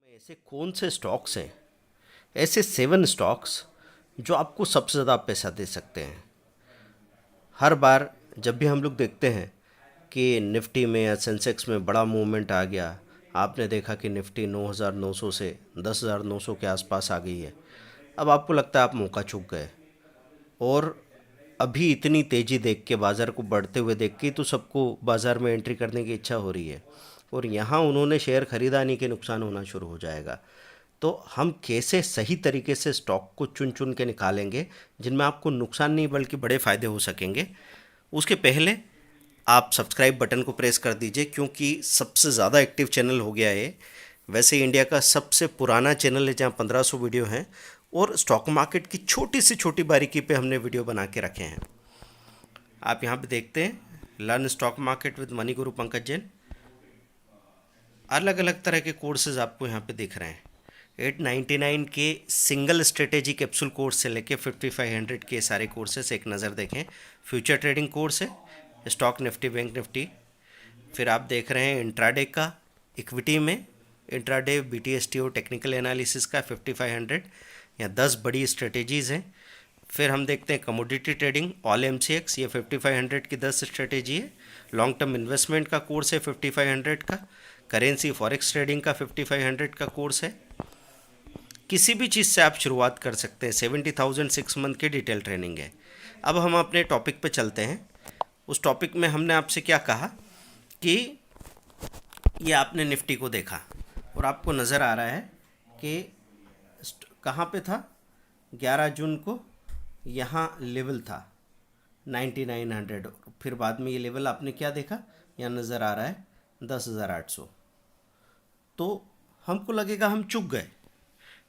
ऐसे कौन से स्टॉक्स हैं, ऐसे 7 स्टॉक्स जो आपको सबसे ज़्यादा पैसा दे सकते हैं। हर बार जब भी हम लोग देखते हैं कि निफ्टी में या सेंसेक्स में बड़ा मूवमेंट आ गया, आपने देखा कि निफ्टी 9,900 से 10,900 के आसपास आ गई है। अब आपको लगता है आप मौका चूक गए। और अभी इतनी तेज़ी देख के, बाज़ार को बढ़ते हुए देख के तो सबको बाज़ार में एंट्री करने की इच्छा हो रही है, और यहाँ उन्होंने शेयर खरीदा नहीं कि नुकसान होना शुरू हो जाएगा। तो हम कैसे सही तरीके से स्टॉक को चुन चुन के निकालेंगे जिनमें आपको नुकसान नहीं बल्कि बड़े फ़ायदे हो सकेंगे। उसके पहले आप सब्सक्राइब बटन को प्रेस कर दीजिए, क्योंकि सबसे ज़्यादा एक्टिव चैनल हो गया है। वैसे इंडिया का सबसे पुराना चैनल है जहाँ 1500 वीडियो हैं, और स्टॉक मार्केट की छोटी से छोटी बारीकी पे हमने वीडियो बना के रखे हैं। आप यहाँ पे देखते हैं learn stock market with money गुरु पंकज जैन। अलग अलग तरह के कोर्सेज आपको यहाँ पे दिख रहे हैं। 899 के सिंगल स्ट्रेटेजी कैप्सूल कोर्स से लेके 5500 के सारे कोर्सेस एक नज़र देखें। फ्यूचर ट्रेडिंग कोर्स है, स्टॉक निफ्टी, बैंक निफ्टी। फिर आप देख रहे हैं इंट्राडे का, इक्विटी में इंट्राडे BTSTO टेक्निकल एनालिसिस का 5500 या 10 बड़ी स्ट्रेटेजीज़ हैं। फिर हम देखते हैं कमोडिटी ट्रेडिंग ऑल MCX, ये 5500 की 10 स्ट्रेटेजी है। लॉन्ग टर्म इन्वेस्टमेंट का कोर्स है 5500 का। करेंसी फॉरेक्स ट्रेडिंग का 5500 का कोर्स है। किसी भी चीज़ से आप शुरुआत कर सकते हैं। 70,000 6 मंथ की डिटेल ट्रेनिंग है। अब हम अपने टॉपिक पे चलते हैं। उस टॉपिक में हमने आपसे क्या कहा कि ये आपने निफ्टी को देखा और आपको नज़र आ रहा है कि कहाँ पे था। 11 जून को यहाँ लेवल था 9900, फिर बाद में ये लेवल आपने क्या देखा, यहाँ नज़र आ रहा है 10,800। तो हमको लगेगा हम चूक गए,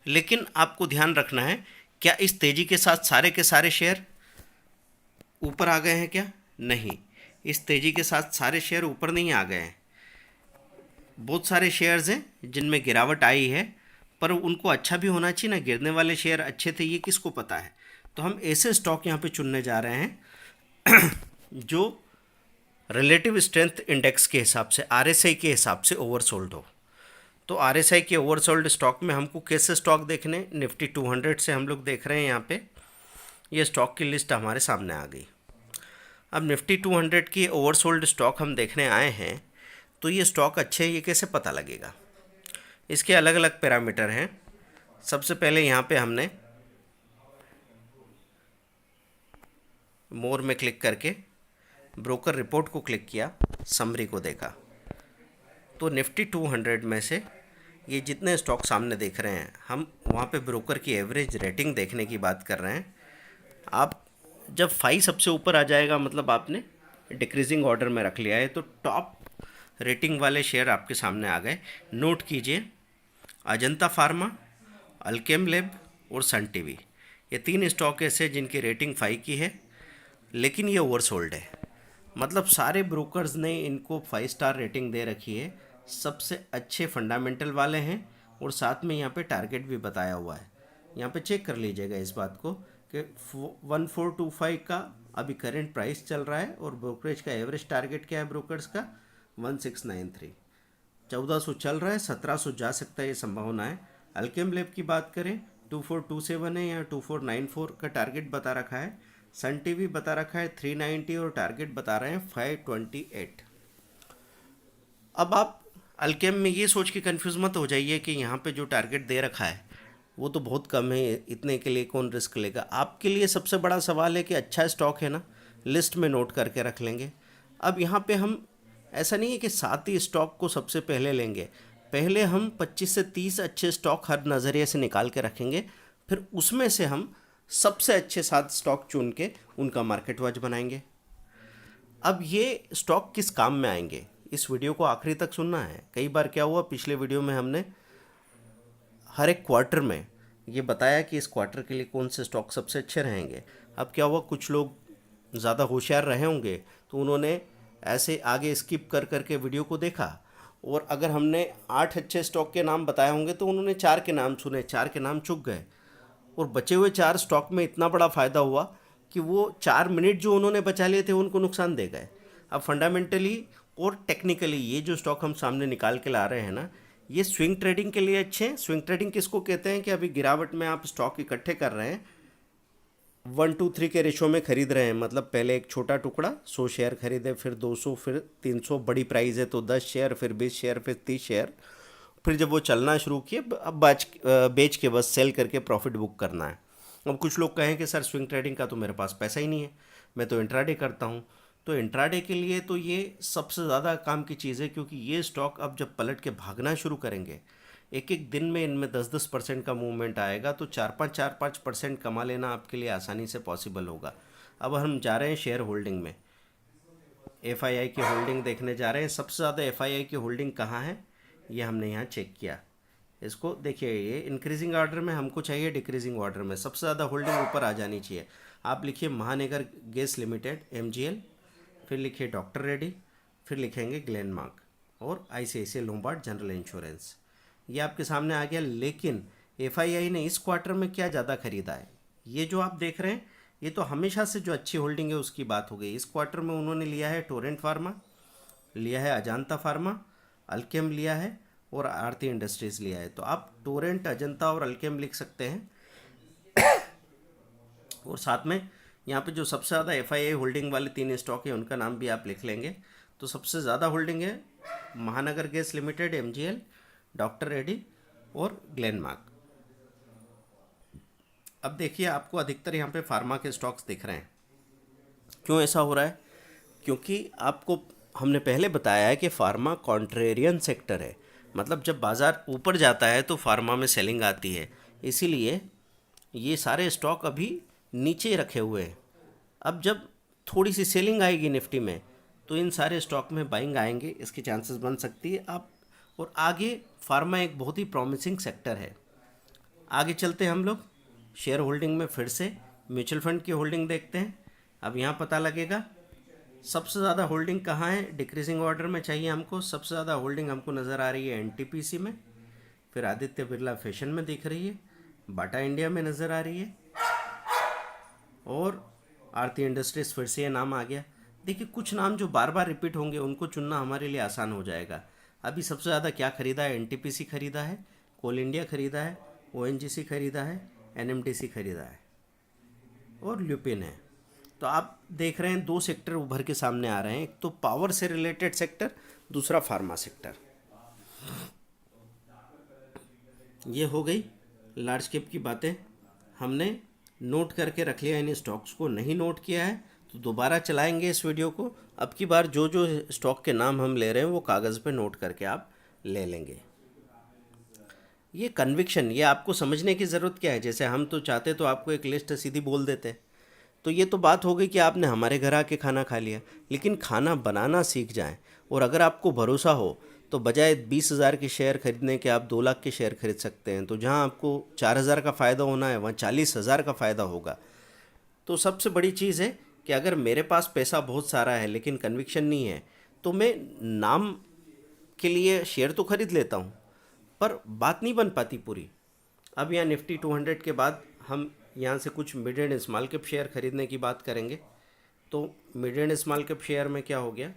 लेकिन आपको ध्यान रखना है, क्या इस तेज़ी के साथ सारे के सारे शेयर ऊपर आ गए हैं? क्या नहीं, इस तेज़ी के साथ सारे शेयर ऊपर नहीं आ गए हैं। बहुत सारे शेयर्स हैं जिनमें गिरावट आई है, पर उनको अच्छा भी होना चाहिए ना। गिरने वाले शेयर अच्छे थे, ये किसको पता है। तो हम ऐसे स्टॉक यहाँ पे चुनने जा रहे हैं जो रिलेटिव स्ट्रेंथ इंडेक्स के हिसाब से, RSI के हिसाब से ओवरसोल्ड हो। तो RSI के ओवरसोल्ड स्टॉक में हमको कैसे स्टॉक देखने, निफ्टी 200 से हम लोग देख रहे हैं। यहाँ पे ये स्टॉक की लिस्ट हमारे सामने आ गई। अब निफ्टी 200 की ओवरसोल्ड स्टॉक हम देखने आए हैं, तो ये स्टॉक अच्छे हैं ये कैसे पता लगेगा। इसके अलग अलग पैरामीटर हैं। सबसे पहले यहाँ पे हमने मोर में क्लिक करके ब्रोकर रिपोर्ट को क्लिक किया, समरी को देखा, तो निफ्टी 200 में से ये जितने स्टॉक सामने देख रहे हैं, हम वहाँ पे ब्रोकर की एवरेज रेटिंग देखने की बात कर रहे हैं। आप जब 5 सबसे ऊपर आ जाएगा, मतलब आपने डिक्रीजिंग ऑर्डर में रख लिया है, तो टॉप रेटिंग वाले शेयर आपके सामने आ गए। नोट कीजिए, अजंता फार्मा, अल्केम लैब और सन टीवी, ये 3 स्टॉक ऐसे जिनकी रेटिंग 5 की है, लेकिन ये ओवरसोल्ड है। मतलब सारे ब्रोकर्स ने इनको 5 स्टार रेटिंग दे रखी है, सबसे अच्छे फंडामेंटल वाले हैं, और साथ में यहाँ पे टारगेट भी बताया हुआ है। यहाँ पे चेक कर लीजिएगा इस बात को कि 1425 का अभी करंट प्राइस चल रहा है, और ब्रोकरेज का एवरेज टारगेट क्या है ब्रोकर्स का, 1693। 1400 चल रहा है, 1700 जा सकता है, ये संभावना है। अल्केम लैब की बात करें, 2427 है या 2494 का टारगेट बता रखा है। सन टीवी बता रखा है 390 और टारगेट बता रहे हैं 528। अब आप अल्केम में ये सोच के कंफ्यूज मत हो जाइए कि यहाँ पे जो टारगेट दे रखा है वो तो बहुत कम है, इतने के लिए कौन रिस्क लेगा। आपके लिए सबसे बड़ा सवाल है कि अच्छा स्टॉक है ना, लिस्ट में नोट करके रख लेंगे। अब यहाँ पे हम, ऐसा नहीं है कि 7 ही स्टॉक को सबसे पहले लेंगे, पहले हम 25 से 30 अच्छे स्टॉक हर नज़रिए से निकाल के रखेंगे, फिर उसमें से हम सबसे अच्छे 7 स्टॉक चुन के उनका मार्केट वॉच बनाएंगे। अब ये स्टॉक किस काम में आएंगे, इस वीडियो को आखिरी तक सुनना है। कई बार क्या हुआ, पिछले वीडियो में हमने हर एक क्वार्टर में ये बताया कि इस क्वार्टर के लिए कौन से स्टॉक सबसे अच्छे रहेंगे। अब क्या हुआ, कुछ लोग ज़्यादा होशियार रहे होंगे तो उन्होंने ऐसे आगे स्किप कर करके वीडियो को देखा, और अगर हमने 8 अच्छे स्टॉक के नाम बताए होंगे तो उन्होंने 4 के नाम सुने, 4 के नाम चूक गए, और बचे हुए 4 स्टॉक में इतना बड़ा फ़ायदा हुआ कि वो 4 मिनट जो उन्होंने बचा लिए थे उनको नुकसान दे गए। अब फंडामेंटली और टेक्निकली ये जो स्टॉक हम सामने निकाल के ला रहे हैं ना, ये स्विंग ट्रेडिंग के लिए अच्छे हैं। स्विंग ट्रेडिंग किसको कहते हैं कि अभी गिरावट में आप स्टॉक इकट्ठे कर रहे हैं, 1:3 के रेशो में खरीद रहे हैं। मतलब पहले एक छोटा टुकड़ा 100 शेयर खरीदे, फिर 200, फिर 300, बड़ी प्राइस है तो 10 शेयर, फिर 20 शेयर, फिर 30 शेयर। फिर जब वो चलना शुरू किए, अब बेच के बस सेल करके प्रॉफिट बुक करना है। अब कुछ लोग कहें कि सर स्विंग ट्रेडिंग का तो मेरे पास पैसा ही नहीं है, मैं तो इंट्राडे करता हूँ। तो इंट्राडे के लिए तो ये सबसे ज़्यादा काम की चीज़ है, क्योंकि ये स्टॉक अब जब पलट के भागना शुरू करेंगे, एक एक दिन में इनमें 10-10% का मूवमेंट आएगा, तो 4-5% कमा लेना आपके लिए आसानी से पॉसिबल होगा। अब हम जा रहे हैं शेयर होल्डिंग में, एफआईआई की होल्डिंग देखने जा रहे हैं। सबसे ज़्यादा एफआईआई की होल्डिंग कहाँ है, ये हमने यहाँ चेक किया। इसको देखिए, ये इंक्रीजिंग ऑर्डर में हमको चाहिए, डिक्रीजिंग ऑर्डर में। सबसे ज़्यादा होल्डिंग ऊपर आ जानी चाहिए। आप लिखिए महानगर गैस लिमिटेड MGL, फिर लिखिए डॉक्टर रेड्डी, फिर लिखेंगे ग्लेनमार्क और ICICI लोम्बार्ड जनरल इंश्योरेंस। ये आपके सामने आ गया। लेकिन एफआईआई ने इस क्वार्टर में क्या ज़्यादा खरीदा है, ये जो आप देख रहे हैं, ये तो हमेशा से जो अच्छी होल्डिंग है उसकी बात हो गई। इस क्वार्टर में उन्होंने लिया है टोरेंट फार्मा, लिया है अजंता फार्मा, अल्केम लिया है और आरती इंडस्ट्रीज़ लिया है। तो आप टोरेंट, अजंता और अल्केम लिख सकते हैं। और साथ में यहाँ पे जो सबसे ज़्यादा एफआईआई होल्डिंग वाले 3 स्टॉक है उनका नाम भी आप लिख लेंगे। तो सबसे ज़्यादा होल्डिंग है महानगर gas limited, MGL, doctor Reddy और ग्लेनमार्क। अब देखिए, आपको अधिकतर यहाँ पे फार्मा के स्टॉक्स दिख रहे हैं। क्यों ऐसा हो रहा है? क्योंकि आपको हमने पहले बताया है कि फार्मा कॉन्ट्रेरियन सेक्टर है। मतलब जब बाज़ार ऊपर जाता है तो फार्मा में सेलिंग आती है, इसीलिए ये सारे स्टॉक अभी नीचे रखे हुए हैं। अब जब थोड़ी सी सेलिंग आएगी निफ्टी में, तो इन सारे स्टॉक में बाइंग आएंगे, इसके चांसेस बन सकती है आप। और आगे फार्मा एक बहुत ही प्रॉमिसिंग सेक्टर है। आगे चलते हैं हम लोग शेयर होल्डिंग में, फिर से म्यूचुअल फंड की होल्डिंग देखते हैं। अब यहाँ पता लगेगा सबसे ज़्यादा होल्डिंग कहाँ है। डिक्रीजिंग ऑर्डर में चाहिए हमको। सबसे ज़्यादा होल्डिंग हमको नज़र आ रही है NTPC में, फिर आदित्य बिरला फैशन में दिख रही है, बाटा इंडिया में नज़र आ रही है, और आरती इंडस्ट्रीज फिर से ये नाम आ गया। देखिए, कुछ नाम जो बार बार रिपीट होंगे उनको चुनना हमारे लिए आसान हो जाएगा। अभी सबसे ज़्यादा क्या खरीदा है? NTPC खरीदा है, कोल इंडिया खरीदा है, ONGC खरीदा है, NMDC खरीदा है और ल्यूपिन है। तो आप देख रहे हैं 2 सेक्टर उभर के सामने आ रहे हैं। एक तो पावर से रिलेटेड सेक्टर, दूसरा फार्मा सेक्टर। ये हो गई लार्ज कैप की बातें। हमने नोट करके रख लिया इन स्टॉक्स को। नहीं नोट किया है तो दोबारा चलाएंगे इस वीडियो को। अब की बार जो जो स्टॉक के नाम हम ले रहे हैं वो कागज़ पे नोट करके आप ले लेंगे। ये कन्विक्शन, ये आपको समझने की ज़रूरत क्या है। जैसे हम तो चाहते तो आपको एक लिस्ट सीधी बोल देते। तो ये तो बात हो गई कि आपने हमारे घर आके खाना खा लिया, लेकिन खाना बनाना सीख जाएं। और अगर आपको भरोसा हो तो बजाय 20,000 के शेयर खरीदने के आप 2 लाख के शेयर खरीद सकते हैं। तो जहां आपको 4,000 का फ़ायदा होना है वहाँ 40,000 का फ़ायदा होगा। तो सबसे बड़ी चीज़ है कि अगर मेरे पास पैसा बहुत सारा है लेकिन कन्विक्शन नहीं है, तो मैं नाम के लिए शेयर तो खरीद लेता हूँ, पर बात नहीं बन पाती पूरी। अब यहाँ निफ्टी 200 के बाद हम यहाँ से कुछ mid and small cap share खरीदने की बात करेंगे। तो mid and small cap share में क्या हो गया,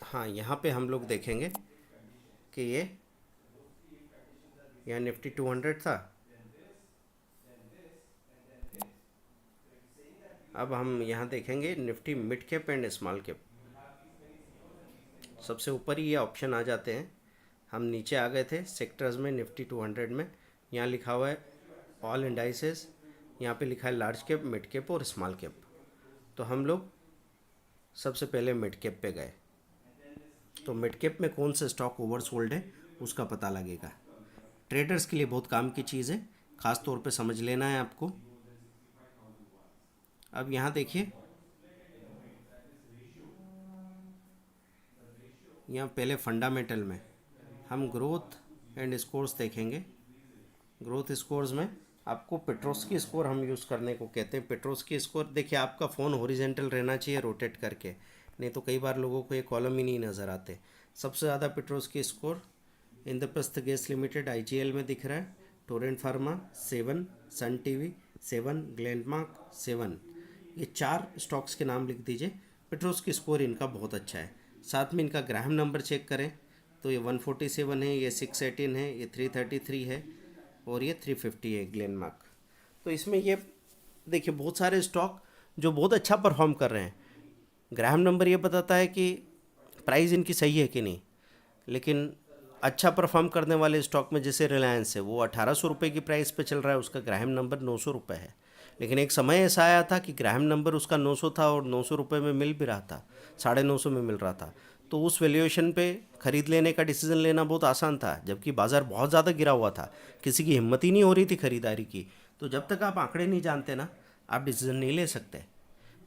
हाँ, यहाँ पे हम लोग देखेंगे कि ये यहाँ निफ्टी 200 था। अब हम यहाँ देखेंगे Nifty mid cap and small cap. सबसे ऊपर ही ये ऑप्शन आ जाते हैं। हम नीचे आ गए थे सेक्टर्स में, निफ्टी 200 में। यहाँ लिखा हुआ है ऑल इंडाइसेस, यहाँ पे लिखा है लार्ज कैप, मिड कैप और स्मॉल कैप। तो हम लोग सबसे पहले मिड कैप पे गए। तो मिड कैप में कौन से स्टॉक ओवरसोल्ड है उसका पता लगेगा। ट्रेडर्स के लिए बहुत काम की चीज़ है, ख़ास तौर पे समझ लेना है आपको। अब यहाँ देखिए, यहाँ पहले फंडामेंटल में हम ग्रोथ एंड स्कोर्स देखेंगे। ग्रोथ स्कोर्स में आपको पेट्रोस्की स्कोर हम यूज़ करने को कहते हैं। पेट्रोस्की स्कोर देखिए, आपका फ़ोन हॉरिजेंटल रहना चाहिए रोटेट करके, नहीं तो कई बार लोगों को ये कॉलम ही नहीं नज़र आते। सबसे ज़्यादा Petronski score Indraprastha gas limited IGL में दिख रहा है, Torrent pharma 7, Sun TV 7, Glenmark 7, ये 4 स्टॉक्स के नाम लिख दीजिए। पेट्रोस्की स्कोर इनका बहुत अच्छा है। साथ में इनका ग्राहम नंबर चेक करें तो ये 147 है, ये 618 है, ये 333 है और ये 350 है ग्लेनमार्क। तो इसमें ये देखिए बहुत सारे स्टॉक जो बहुत अच्छा परफॉर्म कर रहे हैं। ग्राहम नंबर ये बताता है कि प्राइस इनकी सही है कि नहीं। लेकिन अच्छा परफॉर्म करने वाले स्टॉक में जैसे रिलायंस है, वो 1800 रुपये की प्राइस पे चल रहा है, उसका ग्राहम नंबर 900 रुपये है। लेकिन एक समय ऐसा आया था कि ग्राहम नंबर उसका 900 था और 900 रुपये में मिल भी रहा था, 950 में मिल रहा था। तो उस वैल्यूएशन पे ख़रीद लेने का डिसीज़न लेना बहुत आसान था, जबकि बाज़ार बहुत ज़्यादा गिरा हुआ था, किसी की हिम्मत ही नहीं हो रही थी ख़रीदारी की। तो जब तक आप आंकड़े नहीं जानते ना, आप डिसीज़न नहीं ले सकते।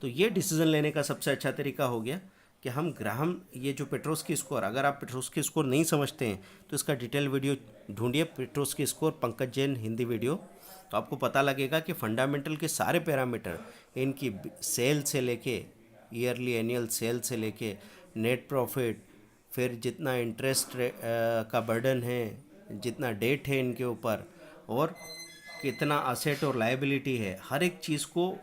तो ये डिसीज़न लेने का सबसे अच्छा तरीका हो गया कि हम ग्राहम, ये जो पेट्रोस्की स्कोर, अगर आप पेट्रोस्की स्कोर नहीं समझते हैं तो इसका डिटेल वीडियो ढूंढिए, Petronski score Pankaj Jain Hindi video. तो आपको पता लगेगा कि फंडामेंटल के सारे पैरामीटर, इनकी सेल से लेके ईयरली एनुअल सेल से लेके नेट प्रॉफिट, फिर जितना इंटरेस्ट का बर्डन है, जितना डेट है इनके ऊपर, और कितना असेट और लायबिलिटी है, हर एक चीज़ को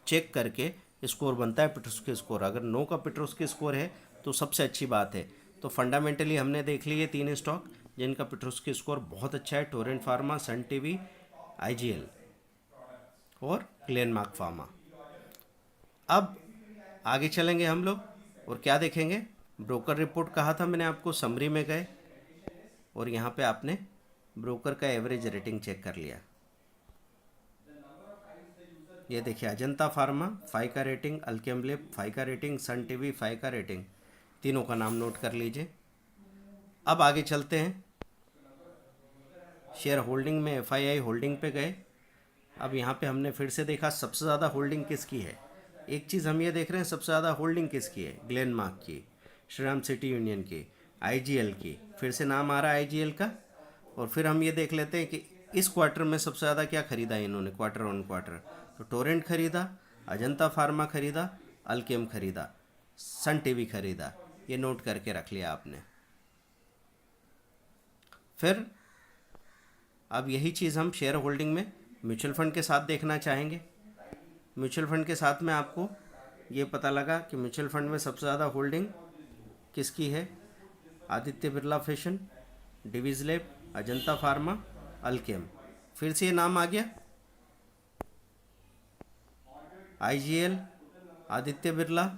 चेक करके स्कोर बनता है पेट्रोस्की स्कोर। अगर 9 का पेट्रोस्की स्कोर है तो सबसे अच्छी बात है। तो फंडामेंटली हमने देख लिए 3 स्टॉक जिनका पेट्रोस्की स्कोर बहुत अच्छा है, Torrent pharma, Sun TV, IGL और ग्लेनमार्क फार्मा। अब आगे चलेंगे हम लोग और क्या देखेंगे। ब्रोकर रिपोर्ट कहा था मैंने आपको, समरी में गए और यहाँ पे आपने ब्रोकर का एवरेज रेटिंग चेक कर लिया। ये देखिए अजंता फार्मा 5 का रेटिंग, अल्केम लिप 5 का रेटिंग, सन टीवी 5 का रेटिंग, तीनों का नाम नोट कर लीजिए। अब आगे चलते हैं, शेयर होल्डिंग में एफआईआई होल्डिंग पे गए। अब यहाँ पे हमने फिर से देखा सबसे ज़्यादा होल्डिंग किसकी है। एक चीज़ हम ये देख रहे हैं सबसे ज़्यादा होल्डिंग किसकी है, ग्लेनमार्क की, श्रीराम सिटी यूनियन की, आईजीएल की, फिर से नाम आ रहा है आईजीएल का। और फिर हम ये देख लेते हैं कि इस क्वार्टर में सबसे ज़्यादा क्या खरीदा है इन्होंने, क्वार्टर ऑन क्वार्टर। तो टोरेंट खरीदा, अजंता फार्मा खरीदा, अल्केम खरीदा, सन टीवी खरीदा। ये नोट करके रख लिया आपने। फिर अब यही चीज़ हम शेयर होल्डिंग में म्यूचुअल फंड के साथ देखना चाहेंगे। म्यूचुअल फंड के साथ में आपको ये पता लगा कि म्यूचुअल फंड में सबसे ज़्यादा होल्डिंग किसकी है, Aditya Birla fashion, Divi's lab, Ajanta pharma, Alkem. फिर से ये नाम आ गया, आईजीएल, आदित्य बिरला।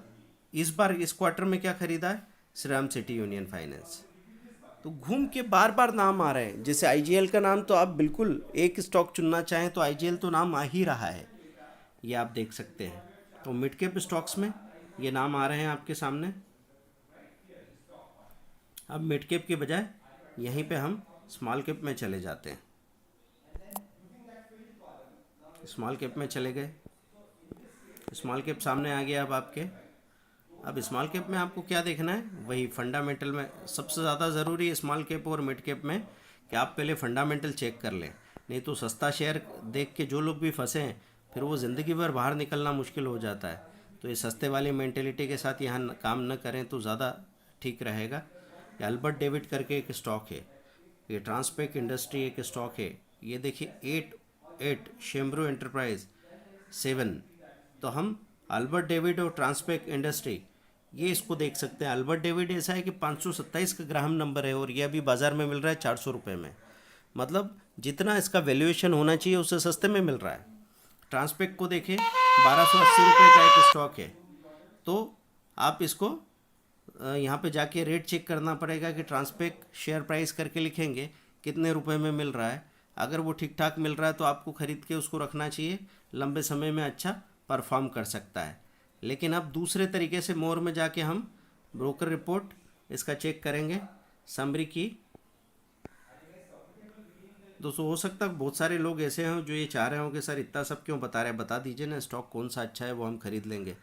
इस बार इस क्वार्टर में क्या खरीदा है, श्रीराम सिटी यूनियन फाइनेंस। तो घूम के बार बार नाम आ रहे हैं। जैसे आईजीएल का नाम तो आप बिल्कुल एक स्टॉक चुनना चाहें तो आईजीएल तो नाम आ ही रहा है, ये आप देख सकते हैं। तो मिड कैप स्टॉक्स में ये नाम आ रहे हैं आपके सामने। अब मिड कैप के बजाय यहीं पे हम स्मॉल कैप में चले जाते हैं। स्मॉल कैप में चले गए, स्मॉल कैप सामने आ गया अब आपके। अब स्मॉल कैप में आपको क्या देखना है, वही फंडामेंटल में सबसे ज़्यादा ज़रूरी है स्मॉल कैप और मिड कैप में कि आप पहले फंडामेंटल चेक कर लें। नहीं तो सस्ता शेयर देख के जो लोग भी फंसे हैं फिर वो ज़िंदगी भर बाहर निकलना मुश्किल हो जाता है। तो ये सस्ते वाली मेंटेलिटी के साथ यहाँ काम न करें तो ज़्यादा ठीक रहेगा। ये अल्बर्ट डेविड करके एक स्टॉक है, ये ट्रांसपेक इंडस्ट्री एक स्टॉक है। ये देखिए 8 शेम्ब्रो एंटरप्राइज 7। तो हम अल्बर्ट डेविड और ट्रांसपेक इंडस्ट्री ये इसको देख सकते हैं। अल्बर्ट डेविड ऐसा है कि 527 का ग्राहम नंबर है और ये अभी बाज़ार में मिल रहा है 400 रुपये में। मतलब जितना इसका वैल्यूएशन होना चाहिए उससे सस्ते में मिल रहा है। ट्रांसपेक को देखें 1280 रुपये का एक स्टॉक है। तो आप इसको यहाँ पे जाके रेट चेक करना पड़ेगा कि ट्रांसपेक शेयर प्राइस करके लिखेंगे कितने रुपए में मिल रहा है। अगर वो ठीक ठाक मिल रहा है तो आपको ख़रीद के उसको रखना चाहिए, लंबे समय में अच्छा परफॉर्म कर सकता है। लेकिन अब दूसरे तरीके से मोर में जाके हम ब्रोकर रिपोर्ट इसका चेक करेंगे, समरी की। दोस्तों हो सकता है बहुत सारे लोग ऐसे हैं जो ये चाह रहे हो कि सर इतना सब क्यों बता रहे हैं, बता दीजिए ना स्टॉक कौन सा अच्छा है वो हम खरीद लेंगे।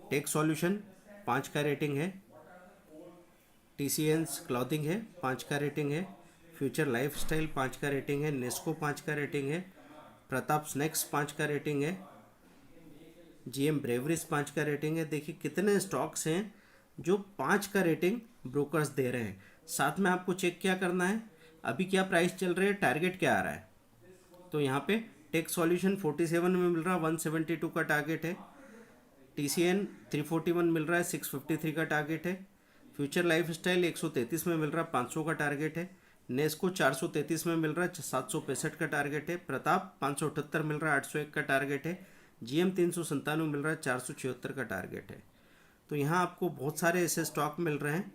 टेक सॉल्यूशन 5 का रेटिंग है, टीसीएंस क्लॉथिंग है 5 का रेटिंग है, फ्यूचर लाइफस्टाइल 5 का रेटिंग है, नेस्को 5 का रेटिंग है, प्रताप स्नैक्स 5 का रेटिंग है, जीएम ब्रेवरीज 5 का रेटिंग है। देखिए कितने स्टॉक्स हैं जो 5 का रेटिंग ब्रोकर्स दे रहे हैं। साथ में आपको चेक क्या करना है, अभी क्या प्राइस चल रही है, टारगेट क्या आ रहा है। तो यहाँ पे टेक सॉल्यूशन 47 में मिल रहा है, 172 का टारगेट है। TCN 341 मिल रहा है, 653 का टारगेट है। फ्यूचर लाइफ स्टाइल 133 में मिल रहा है, 500 का टारगेट है। नेस्को 433 में मिल रहा है, 765 का टारगेट है। प्रताप 578 मिल रहा है, 801 का टारगेट है। GM 397 मिल रहा है, 476 का टारगेट है। तो यहाँ आपको बहुत सारे ऐसे स्टॉक मिल रहे हैं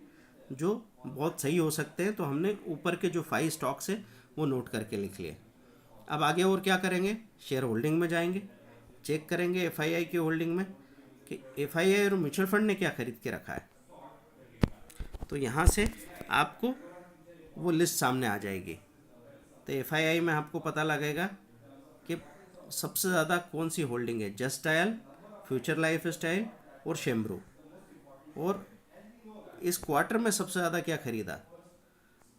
जो बहुत सही हो सकते हैं। तो हमने ऊपर के जो 5 स्टॉक्स हैं वो नोट करके लिख लिए। अब आगे और क्या करेंगे, शेयर होल्डिंग में जाएंगे, चेक करेंगे FII की होल्डिंग में कि FII और म्यूचुअल फंड ने क्या खरीद के रखा है। तो यहाँ से आपको वो लिस्ट सामने आ जाएगी। तो FII में आपको पता लगेगा कि सबसे ज़्यादा कौन सी होल्डिंग है, just dial, future life style और शेम्ब्रो। और इस क्वार्टर में सबसे ज़्यादा क्या खरीदा,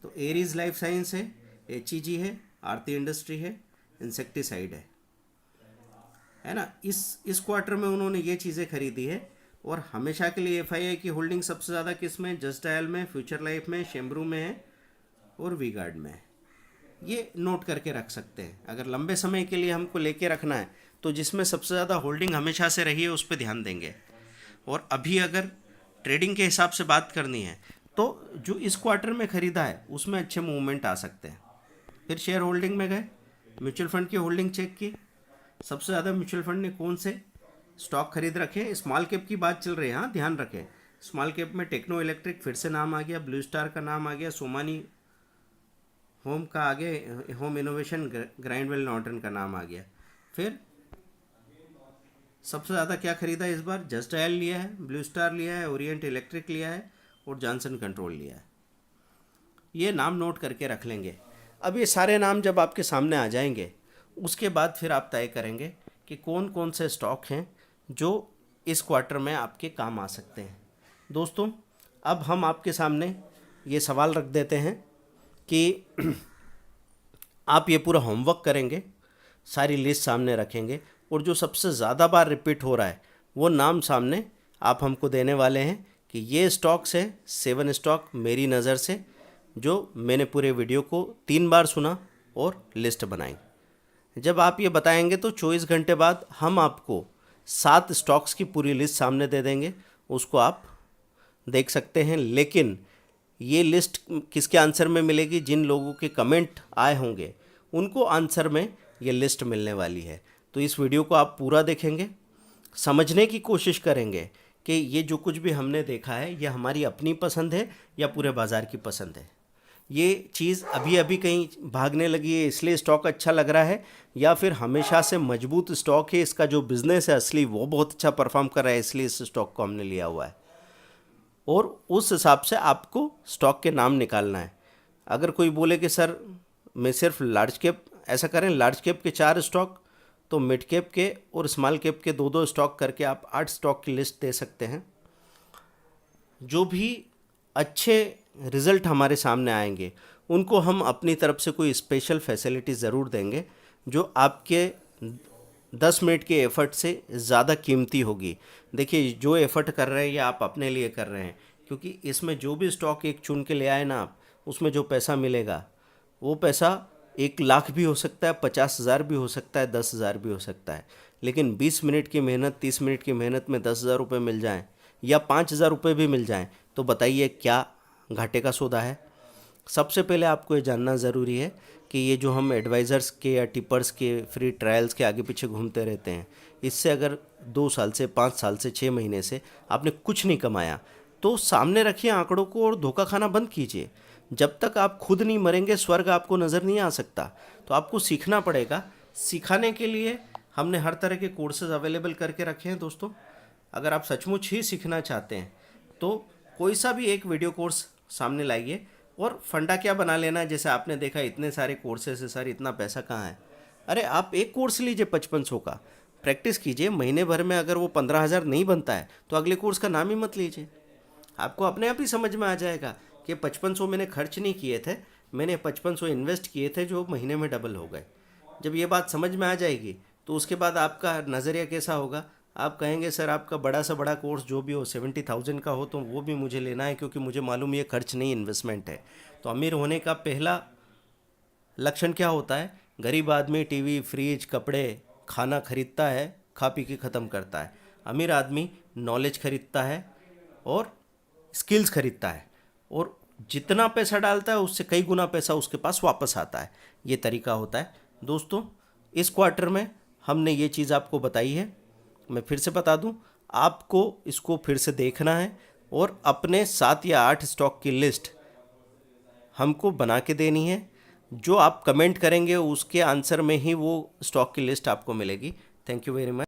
तो एरीज लाइफ साइंस है, HEG है, आरती इंडस्ट्री है, इंसेक्टिसाइड है ना। इस क्वार्टर में उन्होंने ये चीज़ें खरीदी है। और हमेशा के लिए FII की होल्डिंग सबसे ज़्यादा किस में, जस्ट डायल में, फ्यूचर लाइफ में, शेम्ब्रू में है और वी गार्ड में है। ये नोट करके रख सकते हैं। अगर लंबे समय के लिए हमको लेके रखना है तो जिसमें सबसे ज़्यादा होल्डिंग हमेशा से रही है उस पर ध्यान देंगे। और अभी अगर ट्रेडिंग के हिसाब से बात करनी है तो जो इस क्वार्टर में ख़रीदा है उसमें अच्छे मूवमेंट आ सकते हैं। फिर शेयर होल्डिंग में गए, म्यूचुअल फंड की होल्डिंग चेक की। सबसे ज़्यादा म्यूचुअल फंड ने कौन से स्टॉक खरीद रखे, स्मॉल कैप की बात चल रही है, हाँ ध्यान रखें। स्मॉल कैप में टेक्नो इलेक्ट्रिक फिर से नाम आ गया, ब्लू स्टार का नाम आ गया, सोमानी होम का आगे, होम इनोवेशन, ग्राइंडवेल नॉर्टन का नाम आ गया। फिर सबसे ज़्यादा क्या खरीदा इस बार, जस्ट डायल लिया है, ब्लू स्टार लिया है, ओरिएंट इलेक्ट्रिक लिया है और जॉनसन कंट्रोल लिया है। ये नाम नोट करके रख लेंगे। अब ये सारे नाम जब आपके सामने आ जाएंगे उसके बाद फिर आप तय करेंगे कि कौन कौन से स्टॉक हैं जो इस क्वार्टर में आपके काम आ सकते हैं। दोस्तों, अब हम आपके सामने ये सवाल रख देते हैं कि आप ये पूरा होमवर्क करेंगे, सारी लिस्ट सामने रखेंगे और जो सबसे ज़्यादा बार रिपीट हो रहा है वो नाम सामने आप हमको देने वाले हैं कि ये स्टॉक्स है, 7 स्टॉक मेरी नज़र से जो मैंने पूरे वीडियो को 3 बार सुना और लिस्ट बनाई। जब आप ये बताएंगे तो 24 घंटे बाद हम आपको 7 स्टॉक्स की पूरी लिस्ट सामने दे देंगे, उसको आप देख सकते हैं। लेकिन ये लिस्ट किसके आंसर में मिलेगी, जिन लोगों के कमेंट आए होंगे उनको आंसर में ये लिस्ट मिलने वाली है। तो इस वीडियो को आप पूरा देखेंगे, समझने की कोशिश करेंगे कि ये जो कुछ भी हमने देखा है ये हमारी अपनी पसंद है या पूरे बाज़ार की पसंद है। ये चीज़ अभी अभी कहीं भागने लगी है इसलिए स्टॉक अच्छा लग रहा है, या फिर हमेशा से मजबूत स्टॉक है, इसका जो बिज़नेस है असली वो बहुत अच्छा परफॉर्म कर रहा है इसलिए इस स्टॉक को हमने लिया हुआ है। और उस हिसाब से आपको स्टॉक के नाम निकालना है। अगर कोई बोले कि सर मैं सिर्फ लार्ज कैप, ऐसा करें लार्ज कैप के 4 स्टॉक, तो मिड कैप के और स्मॉल कैप के 2-2 स्टॉक करके आप 8 स्टॉक की लिस्ट दे सकते हैं। जो भी अच्छे रिज़ल्ट हमारे सामने आएंगे उनको हम अपनी तरफ से कोई स्पेशल फैसिलिटी ज़रूर देंगे जो आपके 10 मिनट के एफ़र्ट से ज़्यादा कीमती होगी। देखिए, जो एफ़र्ट कर रहे हैं ये आप अपने लिए कर रहे हैं, क्योंकि इसमें जो भी स्टॉक एक चुन के ले आए ना आप, उसमें जो पैसा मिलेगा वो पैसा 1 लाख भी हो सकता है, 50,000 भी हो सकता है, 10,000 भी हो सकता है। लेकिन 20 मिनट की मेहनत, 30 मिनट की मेहनत में 10,000 रुपये मिल जाएँ या 5,000 रुपये भी मिल जाएँ तो बताइए क्या घाटे का सौदा है। सबसे पहले आपको ये जानना ज़रूरी है कि ये जो हम एडवाइज़र्स के या टिपर्स के फ्री ट्रायल्स के आगे पीछे घूमते रहते हैं, इससे अगर 2 साल से, 5 साल से, 6 महीने से आपने कुछ नहीं कमाया तो सामने रखिए आंकड़ों को और धोखा खाना बंद कीजिए। जब तक आप खुद नहीं मरेंगे स्वर्ग आपको नज़र नहीं आ सकता। तो आपको सीखना पड़ेगा। सिखाने के लिए हमने हर तरह के कोर्सेज अवेलेबल करके रखे हैं दोस्तों। अगर आप सचमुच ही सीखना चाहते हैं तो कोई सा भी एक वीडियो कोर्स सामने लाइए और फंडा क्या बना लेना। जैसे आपने देखा इतने सारे कोर्सेज है सर, इतना पैसा कहाँ है। अरे आप एक कोर्स लीजिए 5500 का, प्रैक्टिस कीजिए, महीने भर में अगर वो 15,000 नहीं बनता है तो अगले कोर्स का नाम ही मत लीजिए। आपको अपने आप ही समझ में आ जाएगा कि 5500 मैंने खर्च नहीं किए थे, मैंने 5500 इन्वेस्ट किए थे जो महीने में डबल हो गए। जब ये बात समझ में आ जाएगी तो उसके बाद आपका नज़रिया कैसा होगा, आप कहेंगे सर आपका बड़ा सा बड़ा कोर्स जो भी हो 70,000 का हो तो वो भी मुझे लेना है, क्योंकि मुझे मालूम ये खर्च नहीं इन्वेस्टमेंट है। तो अमीर होने का पहला लक्षण क्या होता है, गरीब आदमी टीवी, फ्रिज, कपड़े, खाना खरीदता है, खा पी के ख़त्म करता है। अमीर आदमी नॉलेज खरीदता है और स्किल्स खरीदता है, और जितना पैसा डालता है उससे कई गुना पैसा उसके पास वापस आता है। ये तरीका होता है। दोस्तों, इस क्वार्टर में हमने ये चीज़ आपको बताई है। मैं फिर से बता दूं, आपको इसको फिर से देखना है और अपने 7 या 8 स्टॉक की लिस्ट हमको बना के देनी है। जो आप कमेंट करेंगे उसके आंसर में ही वो स्टॉक की लिस्ट आपको मिलेगी। Thank you very much.